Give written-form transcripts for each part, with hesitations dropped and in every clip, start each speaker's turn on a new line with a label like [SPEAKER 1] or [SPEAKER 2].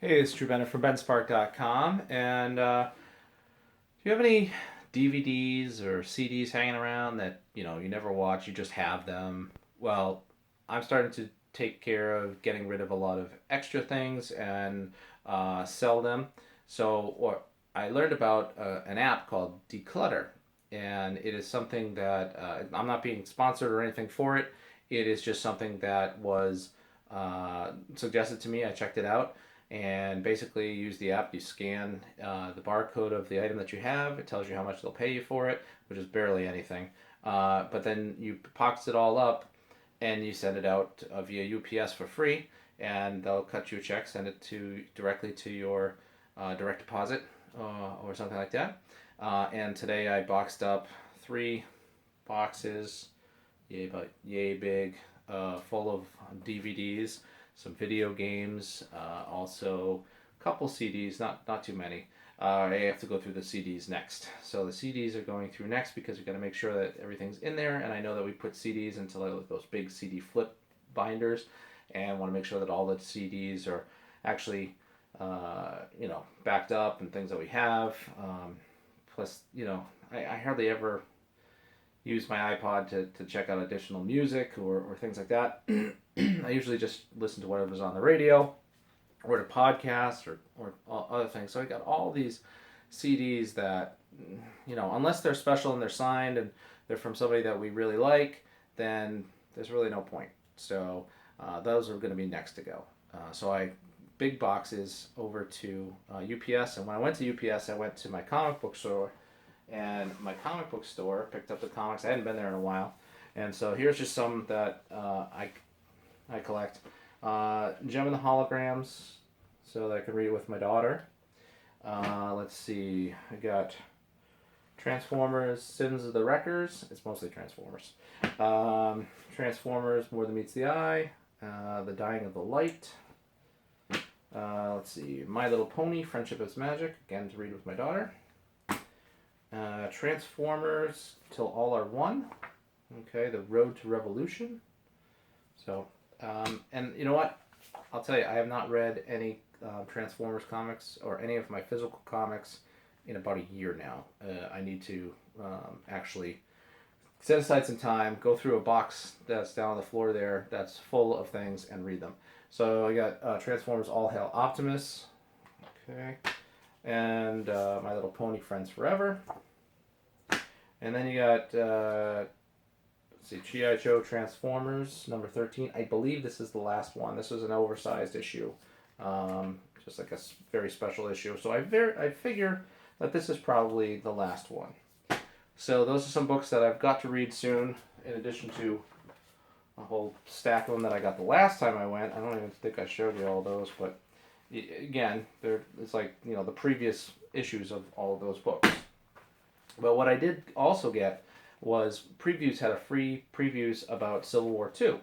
[SPEAKER 1] Hey, it's Drew Bennett from benspark.com. And do you have any DVDs or CDs hanging around that you never watch, you just have them? Well, I'm starting to take care of getting rid of a lot of extra things and sell them. So, what I learned about an app called Declutter, and it is something that I'm not being sponsored or anything for it. It is just something that was suggested to me. I checked it out, and basically you use the app. You scan the barcode of the item that you have. It tells you how much they'll pay you for it, which is barely anything. But then you box it all up and you send it out via UPS for free, and they'll cut you a check, send it to directly to your direct deposit or something like that. And today I boxed up 3 boxes, yay big, full of DVDs, some video games, also a couple CDs, not too many. I have to go through the CDs next. So the CDs are going through next because we got to make sure that everything's in there. And I know that we put CDs into like those big CD flip binders, and want to make sure that all the CDs are actually, backed up and things that we have. Plus, I hardly ever use my iPod to check out additional music or things like that. I usually just listen to whatever's on the radio or to podcasts or other things. So I got all these CDs that, unless they're special and they're signed and they're from somebody that we really like, then there's really no point. So those are going to be next to go. So I big boxes over to UPS. And when I went to UPS, I went to my comic book store, and my comic book store picked up the comics. I hadn't been there in a while, and so here's just some that I collect. Gem and the Holograms, so that I can read it with my daughter. Let's see, I got Transformers, Sins of the Wreckers. It's mostly Transformers. Transformers, More Than Meets the Eye. The Dying of the Light. Let's see, My Little Pony, Friendship is Magic. Again, to read with my daughter. Transformers, Till All Are One. Okay, The Road to Revolution. So, and you know what? I'll tell you, I have not read any Transformers comics or any of my physical comics in about a year now. I need to actually set aside some time, go through a box that's down on the floor there that's full of things, and read them. So I got Transformers All Hail Optimus. Okay. And My Little Pony, Friends Forever. And then you got, let's see, G.I.Joe Transformers, number 13. I believe this is the last one. This was an oversized issue, just like a very special issue. So I figure that this is probably the last one. So those are some books that I've got to read soon, in addition to a whole stack of them that I got the last time I went. I don't even think I showed you all those, but again, it's like, the previous issues of all of those books. But what I did also get was previews. Had a free previews about Civil War II,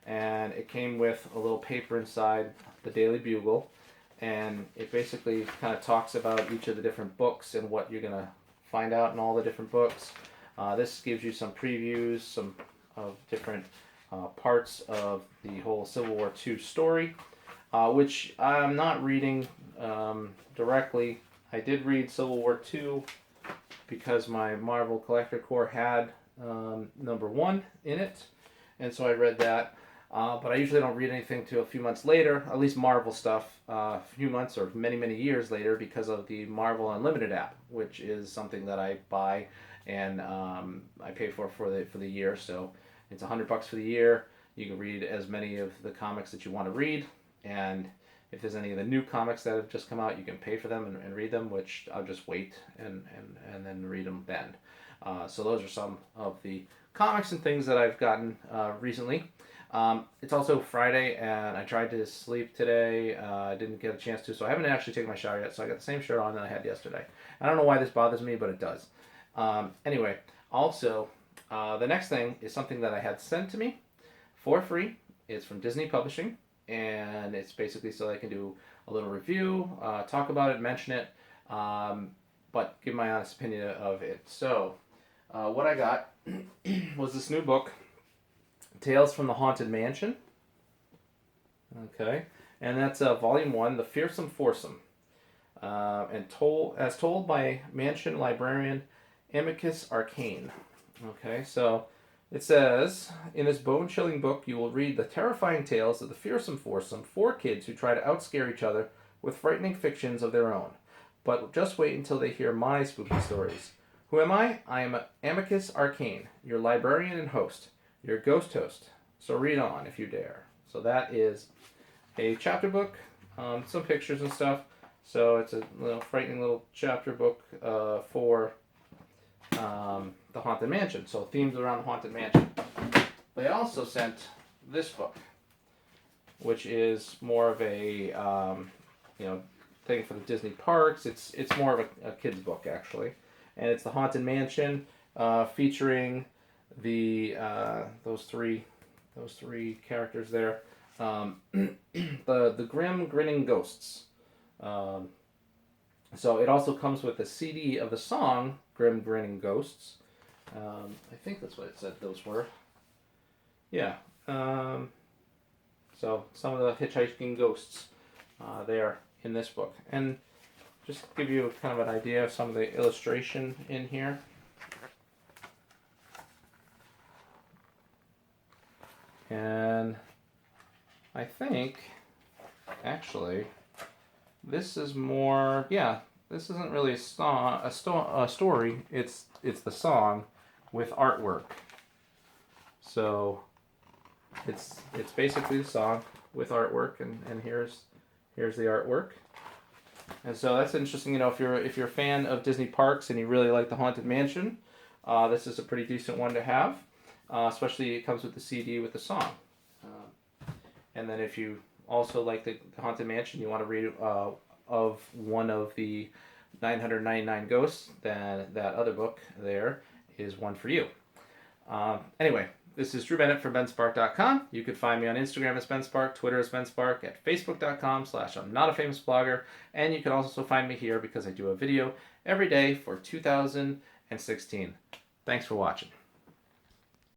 [SPEAKER 1] and it came with a little paper inside the Daily Bugle, and it basically kind of talks about each of the different books and what you're gonna find out in all the different books. This gives you some previews, some of different parts of the whole Civil War II story, which I'm not reading directly. I did read Civil War II because my Marvel Collector Corps had number 1 in it, and so I read that. But I usually don't read anything till a few months later, at least Marvel stuff, a few months or many, many years later, because of the Marvel Unlimited app, which is something that I buy and I pay for the year. So it's $100 for the year. You can read as many of the comics that you want to read, and if there's any of the new comics that have just come out, you can pay for them and read them, which I'll just wait and then read them then. So those are some of the comics and things that I've gotten recently. It's also Friday, and I tried to sleep today. I didn't get a chance to, so I haven't actually taken my shower yet, so I got the same shirt on that I had yesterday. I don't know why this bothers me, but it does. Anyway, also, the next thing is something that I had sent to me for free. It's from Disney Publishing, and it's basically so I can do a little review, talk about it, mention it, but give my honest opinion of it. So, what I got was this new book, Tales from the Haunted Mansion. Okay, and that's Volume 1, The Fearsome Foursome, and as told by Mansion librarian Amicus Arcane. Okay, so it says, in this bone-chilling book, you will read the terrifying tales of the Fearsome Foursome, 4 kids who try to outscare each other with frightening fictions of their own. But just wait until they hear my spooky stories. Who am I? I am Amicus Arcane, your librarian and host, your ghost host. So read on if you dare. So that is a chapter book, some pictures and stuff. So it's a little frightening little chapter book for the Haunted Mansion. So themes around the Haunted Mansion. They also sent this book, which is more of a thing for the Disney parks. It's more of a kid's book actually, and it's the Haunted Mansion, featuring the those three characters there, the grim grinning ghosts. So it also comes with a CD of the song Grim Grinning Ghosts. I think that's what it said those were. Yeah. So some of the hitchhiking ghosts there in this book. And just to give you kind of an idea of some of the illustration in here. And I think, actually, this is more, this isn't really a story. It's the song with artwork. So it's basically the song with artwork, and here's the artwork. And so that's interesting. If you're a fan of Disney parks and you really like the Haunted Mansion, this is a pretty decent one to have. Especially it comes with the CD with the song. And then if you also like the Haunted Mansion, you want to read of one of the 999 ghosts, then that other book there is one for you. Anyway, this is Drew Bennett from benspark.com. You could find me on Instagram as benspark, Twitter as benspark, at facebook.com/I'mNotAFamousBlogger, and you can also find me here because I do a video every day for 2016. Thanks for watching.